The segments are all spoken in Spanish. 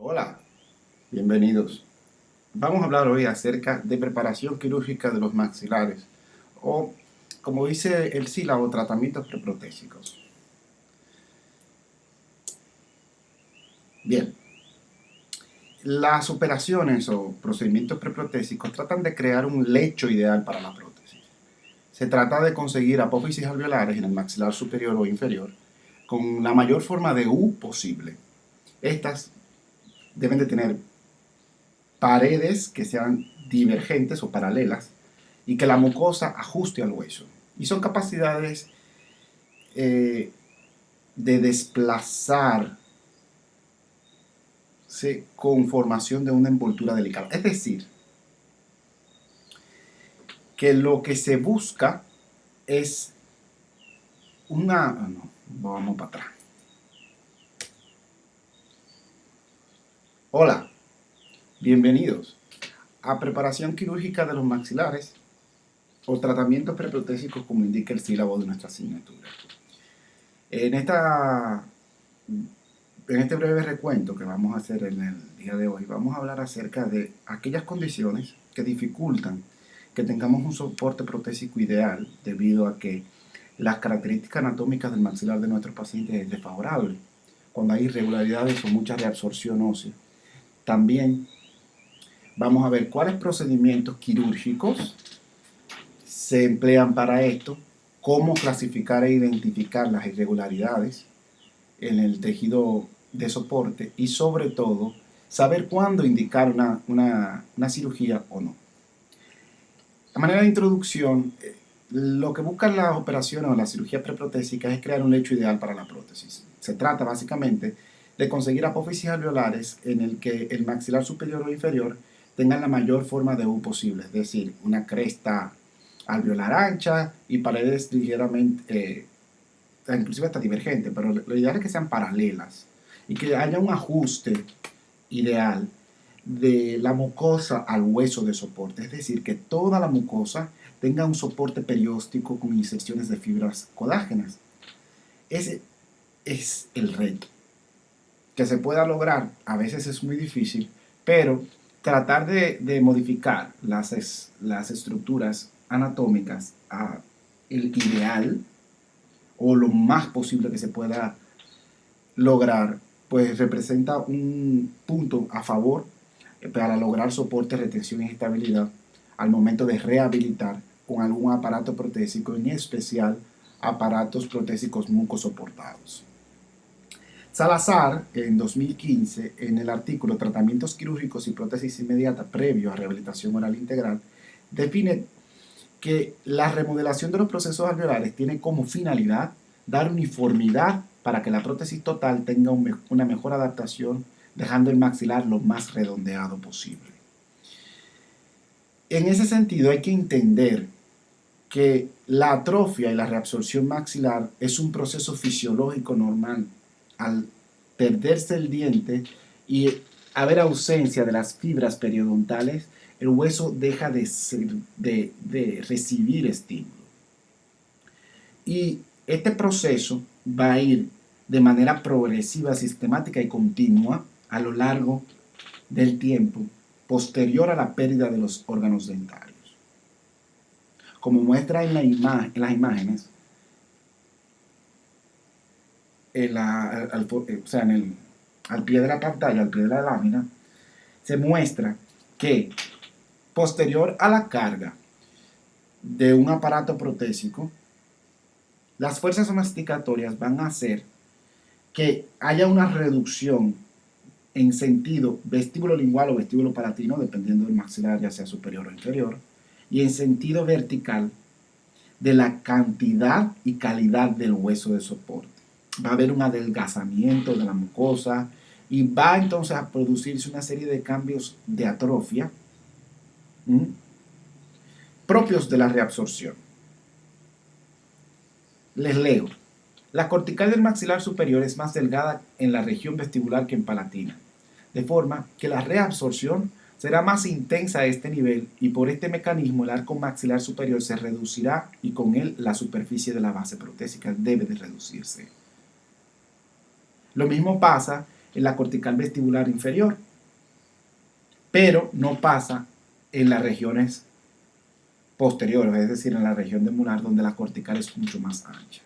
Hola, bienvenidos. Vamos a hablar hoy acerca de preparación quirúrgica de los maxilares o, como dice el sílabo, tratamientos preprotésicos. Bien, las operaciones o procedimientos preprotésicos tratan de crear un lecho ideal para la prótesis. Se trata de conseguir apófisis alveolares en el maxilar superior o inferior con la mayor forma de U posible. Estas deben de tener paredes que sean divergentes o paralelas y que la mucosa ajuste al hueso. Y son capacidades eh, de desplazarse con formación de una envoltura delicada. Es decir, que lo que se busca es una... no, vamos para atrás. Hola, bienvenidos a preparación quirúrgica de los maxilares o tratamientos preprotésicos como indica el sílabo de nuestra asignatura. En esta En este breve recuento que vamos a hacer en el día de hoy, vamos a hablar acerca de aquellas condiciones que dificultan que tengamos un soporte protésico ideal debido a que las características anatómicas del maxilar de nuestros pacientes es desfavorable, cuando hay irregularidades o mucha reabsorción ósea. También vamos a ver cuáles procedimientos quirúrgicos se emplean para esto, cómo clasificar e identificar las irregularidades en el tejido de soporte y sobre todo saber cuándo indicar una cirugía o no. A manera de introducción, lo que buscan las operaciones o las cirugías preprotésicas es crear un lecho ideal para la prótesis. Se trata básicamente de conseguir apófisis alveolares en el que el maxilar superior o inferior tengan la mayor forma de U posible, es decir, una cresta alveolar ancha y paredes ligeramente, inclusive hasta divergentes, pero lo ideal es que sean paralelas y que haya un ajuste ideal de la mucosa al hueso de soporte, es decir, que toda la mucosa tenga un soporte perióstico con inserciones de fibras colágenas. Ese es el reto. Que se pueda lograr, a veces es muy difícil, pero tratar de modificar las estructuras anatómicas a el ideal o lo más posible que se pueda lograr, pues representa un punto a favor para lograr soporte, retención y estabilidad al momento de rehabilitar con algún aparato protésico, en especial aparatos protésicos mucosoportados. Salazar, en 2015, en el artículo Tratamientos quirúrgicos y prótesis inmediata previo a rehabilitación oral integral, define que la remodelación de los procesos alveolares tiene como finalidad dar uniformidad para que la prótesis total tenga una mejor adaptación, dejando el maxilar lo más redondeado posible. En ese sentido hay que entender que la atrofia y la reabsorción maxilar es un proceso fisiológico normal. Al perderse el diente y haber ausencia de las fibras periodontales, el hueso deja de recibir estímulo. Y este proceso va a ir de manera progresiva, sistemática y continua a lo largo del tiempo posterior a la pérdida de los órganos dentarios. Como muestra en las imágenes, al pie de la pantalla, al pie de la lámina, se muestra que posterior a la carga de un aparato protésico, las fuerzas masticatorias van a hacer que haya una reducción en sentido vestíbulo lingual o vestíbulo palatino, dependiendo del maxilar, ya sea superior o inferior, y en sentido vertical de la cantidad y calidad del hueso de soporte. Va a haber un adelgazamiento de la mucosa y va entonces a producirse una serie de cambios de atrofia propios de la reabsorción. Les leo. La cortical del maxilar superior es más delgada en la región vestibular que en palatina, de forma que la reabsorción será más intensa a este nivel y por este mecanismo el arco maxilar superior se reducirá y con él la superficie de la base protésica debe de reducirse. Lo mismo pasa en la cortical vestibular inferior, pero no pasa en las regiones posteriores, es decir, en la región de molar, donde la cortical es mucho más ancha.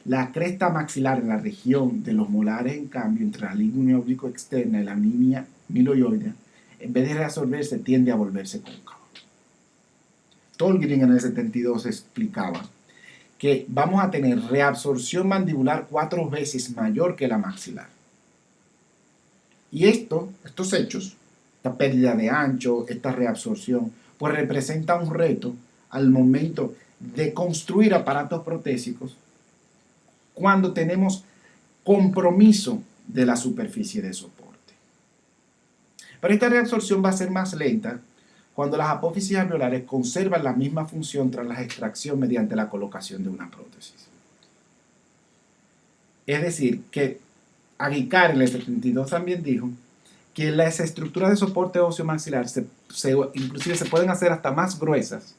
La cresta maxilar en la región de los molares, en cambio, entre la línea oblicuo externa y la línea miloioidea, en vez de reabsorberse, tiende a volverse cóncava. Tolgren en el 72 explicaba que vamos a tener reabsorción mandibular 4 veces mayor que la maxilar. Y estos hechos, esta pérdida de ancho, esta reabsorción, pues representa un reto al momento de construir aparatos protésicos cuando tenemos compromiso de la superficie de soporte. Pero esta reabsorción va a ser más lenta cuando las apófisis alveolares conservan la misma función tras la extracción mediante la colocación de una prótesis. Es decir, que Aguicar en el 72 también dijo que las estructuras de soporte óseo maxilar inclusive se pueden hacer hasta más gruesas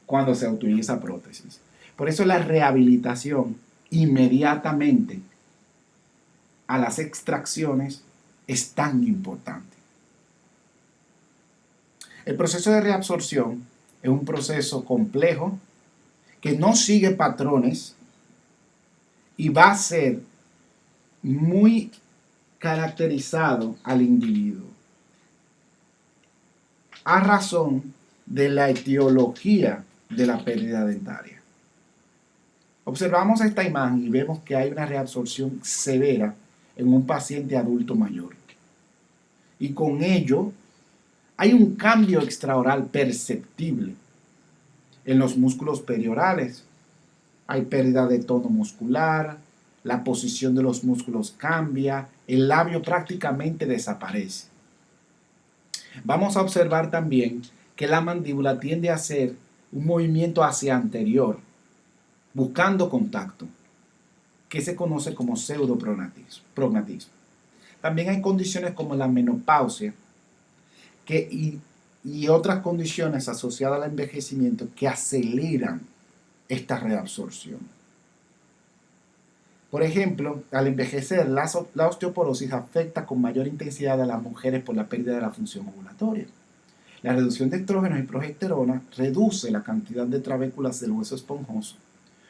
cuando se utiliza prótesis. Por eso la rehabilitación inmediatamente a las extracciones es tan importante. El proceso de reabsorción es un proceso complejo que no sigue patrones y va a ser muy caracterizado al individuo a razón de la etiología de la pérdida dentaria. Observamos esta imagen y vemos que hay una reabsorción severa en un paciente adulto mayor. Y con ello hay un cambio extraoral perceptible en los músculos periorales. Hay pérdida de tono muscular, la posición de los músculos cambia, el labio prácticamente desaparece. Vamos a observar también que la mandíbula tiende a hacer un movimiento hacia anterior, buscando contacto, que se conoce como pseudoprognatismo. También hay condiciones como la menopausia y otras condiciones asociadas al envejecimiento que aceleran esta reabsorción. Por ejemplo, al envejecer, la osteoporosis afecta con mayor intensidad a las mujeres por la pérdida de la función ovulatoria. La reducción de estrógenos y progesterona reduce la cantidad de trabéculas del hueso esponjoso,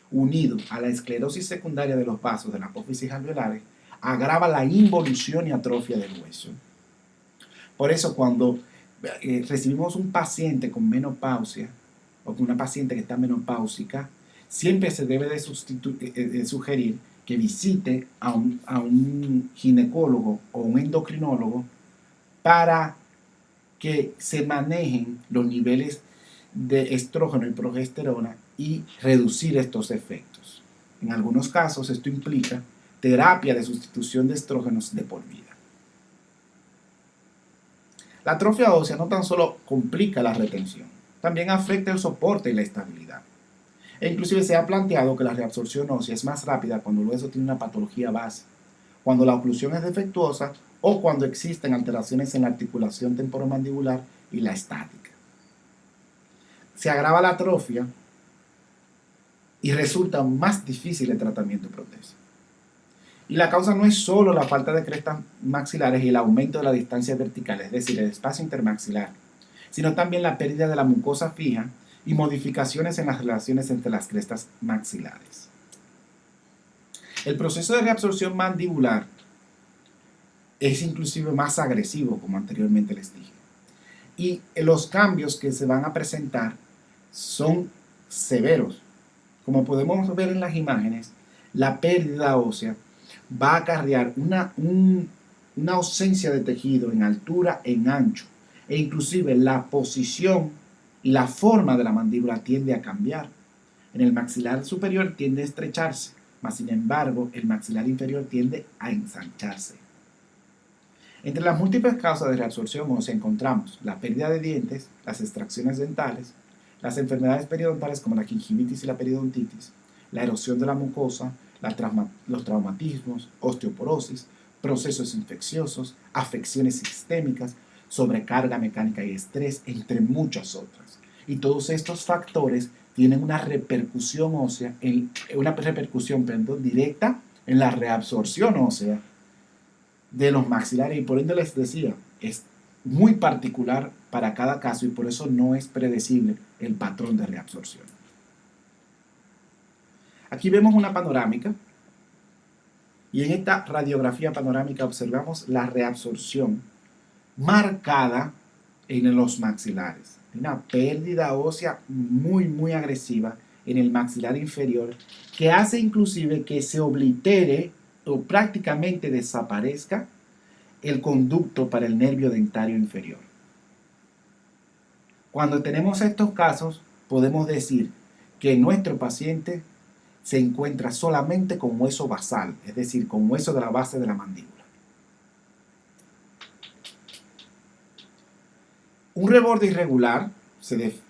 unido a la esclerosis secundaria de los vasos de la apófisis alveolares, agrava la involución y atrofia del hueso. Por eso, cuando recibimos un paciente con menopausia o con una paciente que está menopáusica, siempre se debe de sugerir que visite a un ginecólogo o un endocrinólogo para que se manejen los niveles de estrógeno y progesterona y reducir estos efectos. En algunos casos esto implica terapia de sustitución de estrógenos de por vida. La atrofia ósea no tan solo complica la retención, también afecta el soporte y la estabilidad. E inclusive se ha planteado que la reabsorción ósea es más rápida cuando el hueso tiene una patología base, cuando la oclusión es defectuosa o cuando existen alteraciones en la articulación temporomandibular y la estática. Se agrava la atrofia y resulta más difícil el tratamiento protésico. Y la causa no es solo la falta de crestas maxilares y el aumento de la distancia vertical, es decir, el espacio intermaxilar, sino también la pérdida de la mucosa fija y modificaciones en las relaciones entre las crestas maxilares. El proceso de reabsorción mandibular es inclusive más agresivo, como anteriormente les dije. Y los cambios que se van a presentar son severos. Como podemos ver en las imágenes, la pérdida ósea va a acarrear una ausencia de tejido en altura, en ancho, e inclusive la posición y la forma de la mandíbula tiende a cambiar. En el maxilar superior tiende a estrecharse, mas sin embargo el maxilar inferior tiende a ensancharse. Entre las múltiples causas de reabsorción ósea encontramos la pérdida de dientes, las extracciones dentales, las enfermedades periodontales como la gingivitis y la periodontitis, la erosión de la mucosa, los traumatismos, osteoporosis, procesos infecciosos, afecciones sistémicas, sobrecarga mecánica y estrés, entre muchas otras. Y todos estos factores tienen una repercusión ósea, directa en la reabsorción ósea de los maxilares, y por ende les decía, es muy particular para cada caso y por eso no es predecible el patrón de reabsorción. Aquí vemos una panorámica y en esta radiografía panorámica observamos la reabsorción marcada en los maxilares. Una pérdida ósea muy agresiva en el maxilar inferior que hace inclusive que se oblitere o prácticamente desaparezca el conducto para el nervio dentario inferior. Cuando tenemos estos casos, podemos decir que nuestro paciente se encuentra solamente con hueso basal, es decir, con hueso de la base de la mandíbula. Un reborde irregular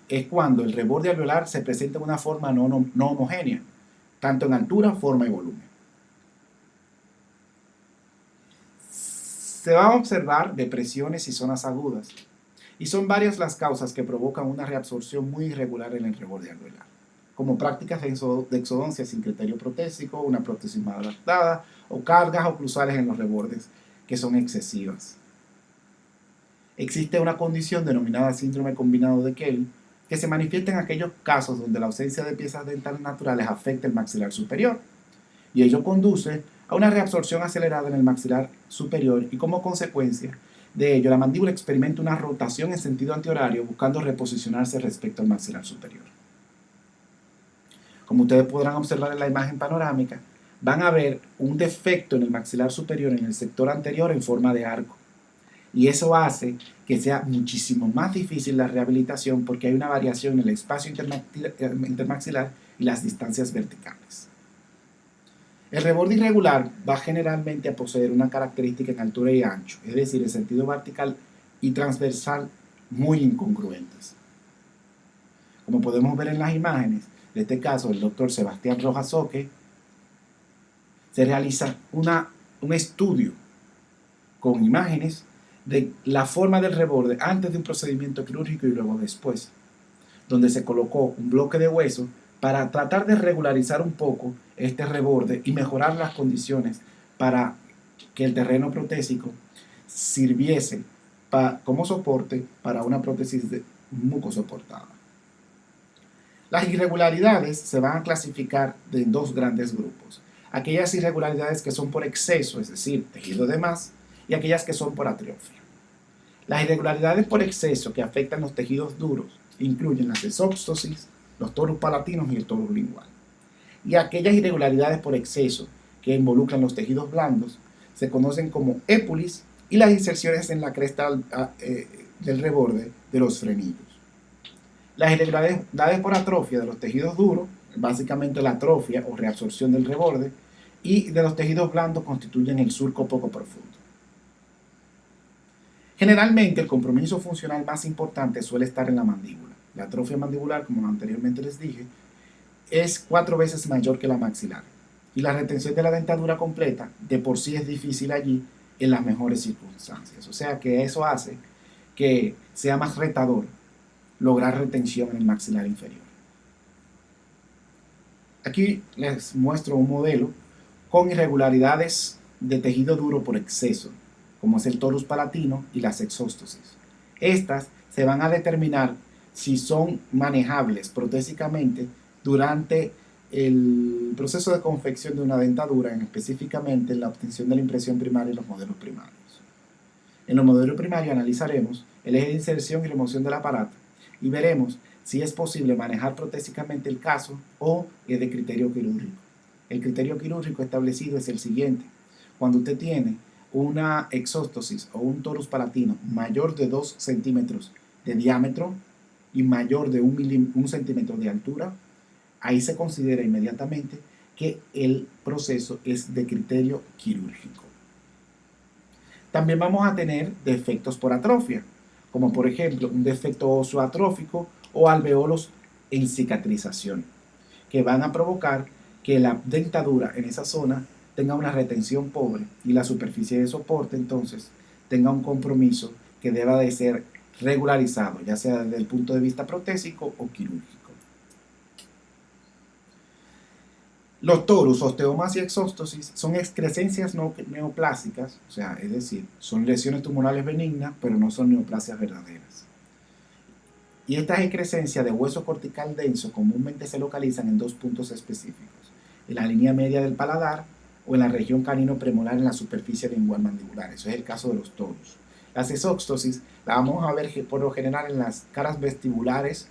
es cuando el reborde alveolar se presenta de una forma no homogénea, tanto en altura, forma y volumen. Se van a observar depresiones y zonas agudas, y son varias las causas que provocan una reabsorción muy irregular en el reborde alveolar, como prácticas de exodoncia sin criterio protésico, una prótesis mal adaptada o cargas oclusales en los rebordes que son excesivas. Existe una condición denominada síndrome combinado de Kelly que se manifiesta en aquellos casos donde la ausencia de piezas dentales naturales afecta el maxilar superior y ello conduce a una reabsorción acelerada en el maxilar superior y como consecuencia de ello la mandíbula experimenta una rotación en sentido antihorario buscando reposicionarse respecto al maxilar superior. Como ustedes podrán observar en la imagen panorámica, van a ver un defecto en el maxilar superior en el sector anterior en forma de arco. Y eso hace que sea muchísimo más difícil la rehabilitación porque hay una variación en el espacio intermaxilar y las distancias verticales. El reborde irregular va generalmente a poseer una característica en altura y ancho, es decir, en sentido vertical y transversal muy incongruentes. Como podemos ver en las imágenes, de este caso el doctor Sebastián Rojas Soque, se realiza un estudio con imágenes de la forma del reborde antes de un procedimiento quirúrgico y luego después, donde se colocó un bloque de hueso para tratar de regularizar un poco este reborde y mejorar las condiciones para que el terreno protésico sirviese como soporte para una prótesis mucosoportada. Las irregularidades se van a clasificar en dos grandes grupos. Aquellas irregularidades que son por exceso, es decir, tejido de más, y aquellas que son por atrofia. Las irregularidades por exceso que afectan los tejidos duros incluyen las exóstosis, los torus palatinos y el torus lingual. Y aquellas irregularidades por exceso que involucran los tejidos blandos se conocen como épulis y las inserciones en la cresta del reborde de los frenillos. Las irregularidades por atrofia de los tejidos duros, básicamente la atrofia o reabsorción del reborde, y de los tejidos blandos constituyen el surco poco profundo. Generalmente el compromiso funcional más importante suele estar en la mandíbula. La atrofia mandibular, como anteriormente les dije, es 4 veces mayor que la maxilar. Y la retención de la dentadura completa de por sí es difícil allí en las mejores circunstancias. O sea que eso hace que sea más retador lograr retención en el maxilar inferior. Aquí les muestro un modelo con irregularidades de tejido duro por exceso, como es el torus palatino y las exóstosis. Estas se van a determinar si son manejables protésicamente durante el proceso de confección de una dentadura, específicamente en la obtención de la impresión primaria y los modelos primarios. En los modelos primarios analizaremos el eje de inserción y remoción del aparato y veremos si es posible manejar protésicamente el caso o es de criterio quirúrgico. El criterio quirúrgico establecido es el siguiente: cuando usted tiene una exóstosis o un torus palatino mayor de 2 centímetros de diámetro y mayor de 1 centímetro de altura, ahí se considera inmediatamente que el proceso es de criterio quirúrgico. También vamos a tener defectos por atrofia, como por ejemplo un defecto óseo atrófico o alveolos en cicatrización, que van a provocar que la dentadura en esa zona tenga una retención pobre y la superficie de soporte entonces tenga un compromiso que deba de ser regularizado, ya sea desde el punto de vista protésico o quirúrgico. Los torus, osteomas y exóstosis son excrescencias neoplásicas, o sea, es decir, son lesiones tumorales benignas, pero no son neoplasias verdaderas. Y estas excrescencias de hueso cortical denso comúnmente se localizan en dos puntos específicos, en la línea media del paladar o en la región canino-premolar en la superficie lingual mandibular. Eso es el caso de los torus. Las exóstosis la vamos a ver por lo general en las caras vestibulares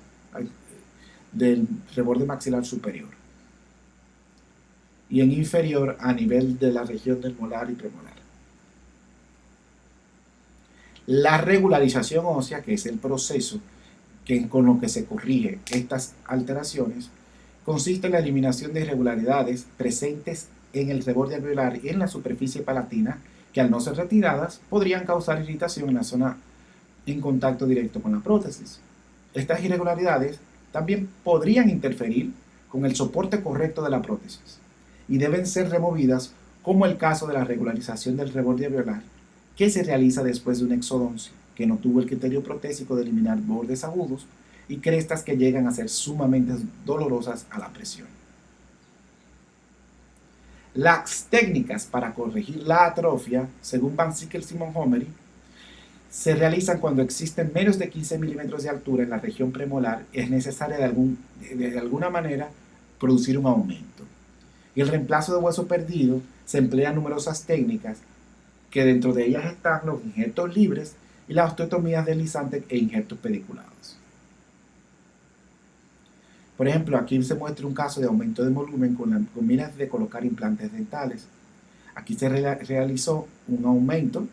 del reborde maxilar superior y en inferior a nivel de la región del molar y premolar. La regularización ósea, que es el proceso con lo que se corrige estas alteraciones, consiste en la eliminación de irregularidades presentes en el reborde alveolar y en la superficie palatina que, al no ser retiradas, podrían causar irritación en la zona en contacto directo con la prótesis. Estas irregularidades también podrían interferir con el soporte correcto de la prótesis y deben ser removidas, como el caso de la regularización del reborde alveolar, que se realiza después de una exodoncia que no tuvo el criterio protésico de eliminar bordes agudos y crestas que llegan a ser sumamente dolorosas a la presión. Las técnicas para corregir la atrofia, según Van Sickle y Montgomery, se realizan cuando existen menos de 15 milímetros de altura en la región premolar. Es necesario de alguna manera producir un aumento. Y el reemplazo de hueso perdido se emplean numerosas técnicas, que dentro de ellas están los injertos libres y las osteotomías deslizantes e injertos pediculados. Por ejemplo, aquí se muestra un caso de aumento de volumen con miras de colocar implantes dentales. Aquí se realizó un aumento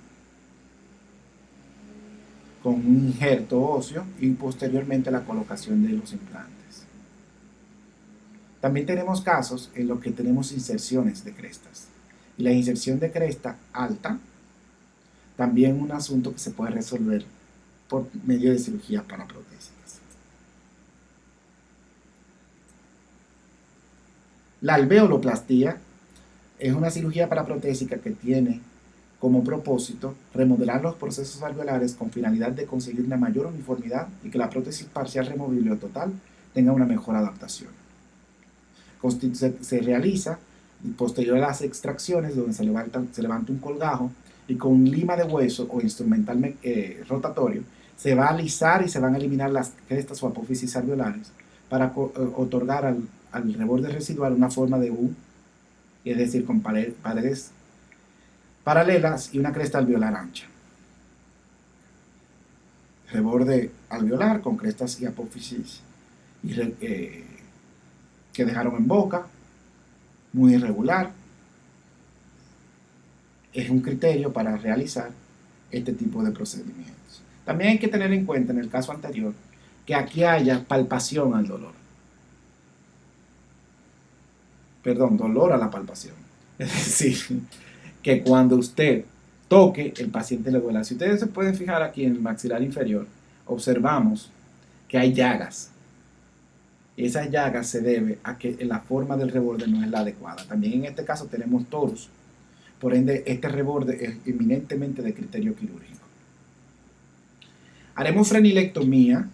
con un injerto óseo y posteriormente la colocación de los implantes. También tenemos casos en los que tenemos inserciones de crestas. Y la inserción de cresta alta, también un asunto que se puede resolver por medio de cirugías paraprotésicas. La alveoloplastía es una cirugía paraprotésica que tiene como propósito remodelar los procesos alveolares con finalidad de conseguir una mayor uniformidad y que la prótesis parcial removible o total tenga una mejor adaptación. Se realiza posterior a las extracciones, donde se levanta un colgajo y con lima de hueso o instrumental rotatorio se va a alisar y se van a eliminar las crestas o apófisis alveolares para otorgar al reborde residual una forma de U, es decir, con paredes paralelas y una cresta alveolar ancha. Reborde alveolar con crestas y apófisis que dejaron en boca, muy irregular. Es un criterio para realizar este tipo de procedimientos. También hay que tener en cuenta, en el caso anterior, que aquí haya palpación al dolor. Perdón, dolor a la palpación. Es decir, que cuando usted toque, el paciente le duela. Si ustedes se pueden fijar aquí en el maxilar inferior, observamos que hay llagas. Esas llagas se debe a que la forma del reborde no es la adecuada. También en este caso tenemos torus. Por ende, este reborde es eminentemente de criterio quirúrgico. Haremos frenilectomía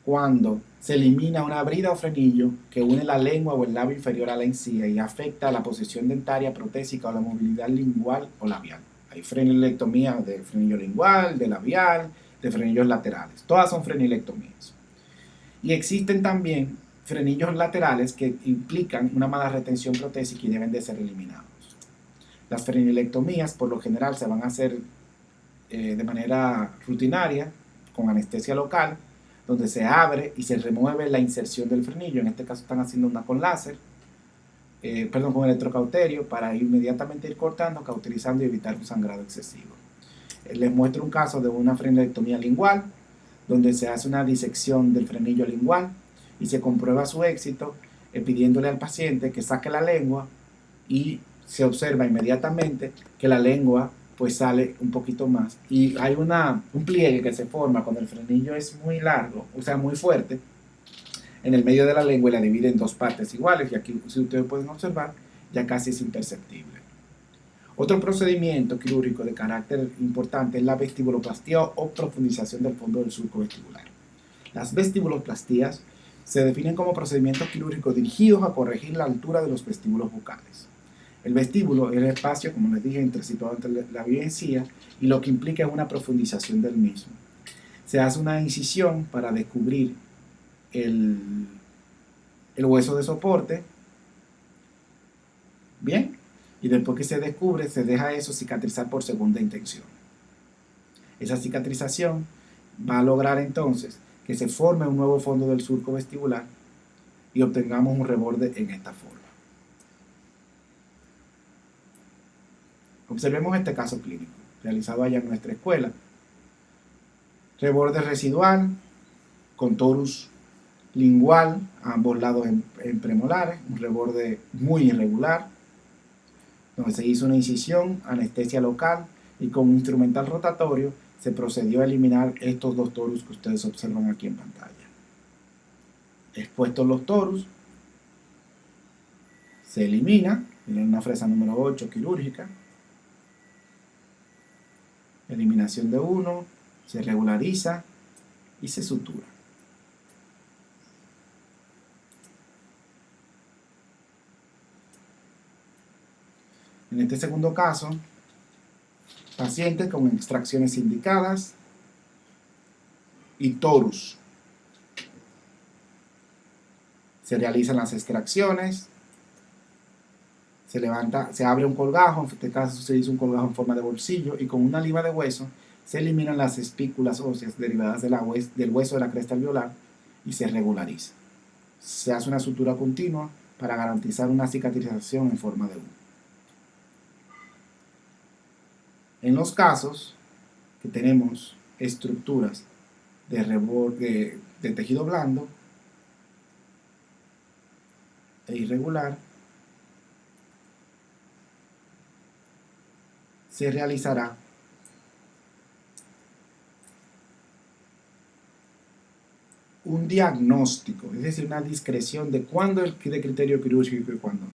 cuando se elimina una brida o frenillo que une la lengua o el labio inferior a la encía y afecta la posición dentaria, protésica o la movilidad lingual o labial. Hay frenilectomía de frenillo lingual, de labial, de frenillos laterales. Todas son frenilectomías. Y existen también frenillos laterales que implican una mala retención protésica y deben de ser eliminados. Las frenilectomías por lo general se van a hacer de manera rutinaria con anestesia local, donde se abre y se remueve la inserción del frenillo. En este caso están haciendo una con láser, con electrocauterio, para inmediatamente ir cortando, cauterizando y evitar un sangrado excesivo. Les muestro un caso de una frenilectomía lingual, donde se hace una disección del frenillo lingual y se comprueba su éxito pidiéndole al paciente que saque la lengua, y se observa inmediatamente que la lengua pues sale un poquito más y hay un pliegue que se forma cuando el frenillo es muy largo, o sea muy fuerte, en el medio de la lengua, y la divide en dos partes iguales, y aquí, si ustedes pueden observar, ya casi es imperceptible. Otro procedimiento quirúrgico de carácter importante es la vestibuloplastia o profundización del fondo del surco vestibular. Las vestibuloplastías se definen como procedimientos quirúrgicos dirigidos a corregir la altura de los vestíbulos bucales. El vestíbulo es el espacio, como les dije, situado entre la vía y encía, y lo que implica es una profundización del mismo. Se hace una incisión para descubrir el hueso de soporte, bien, y después que se descubre, se deja eso cicatrizar por segunda intención. Esa cicatrización va a lograr entonces que se forme un nuevo fondo del surco vestibular y obtengamos un reborde en esta forma. Observemos este caso clínico, realizado allá en nuestra escuela. Reborde residual, con torus lingual a ambos lados en premolares, un reborde muy irregular, donde se hizo una incisión, anestesia local y con un instrumental rotatorio se procedió a eliminar estos dos torus que ustedes observan aquí en pantalla. Expuestos los torus, se elimina, miren una fresa número 8 quirúrgica, eliminación de uno, se regulariza y se sutura. En este segundo caso, pacientes con extracciones indicadas y torus. Se realizan las extracciones, se abre un colgajo, en este caso se hizo un colgajo en forma de bolsillo, y con una lima de hueso se eliminan las espículas óseas derivadas del hueso de la cresta alveolar y se regulariza. Se hace una sutura continua para garantizar una cicatrización en forma de U. En los casos que tenemos estructuras de reborde de tejido blando e irregular, se realizará un diagnóstico, es decir, una discreción de cuándo es de criterio quirúrgico y cuándo no.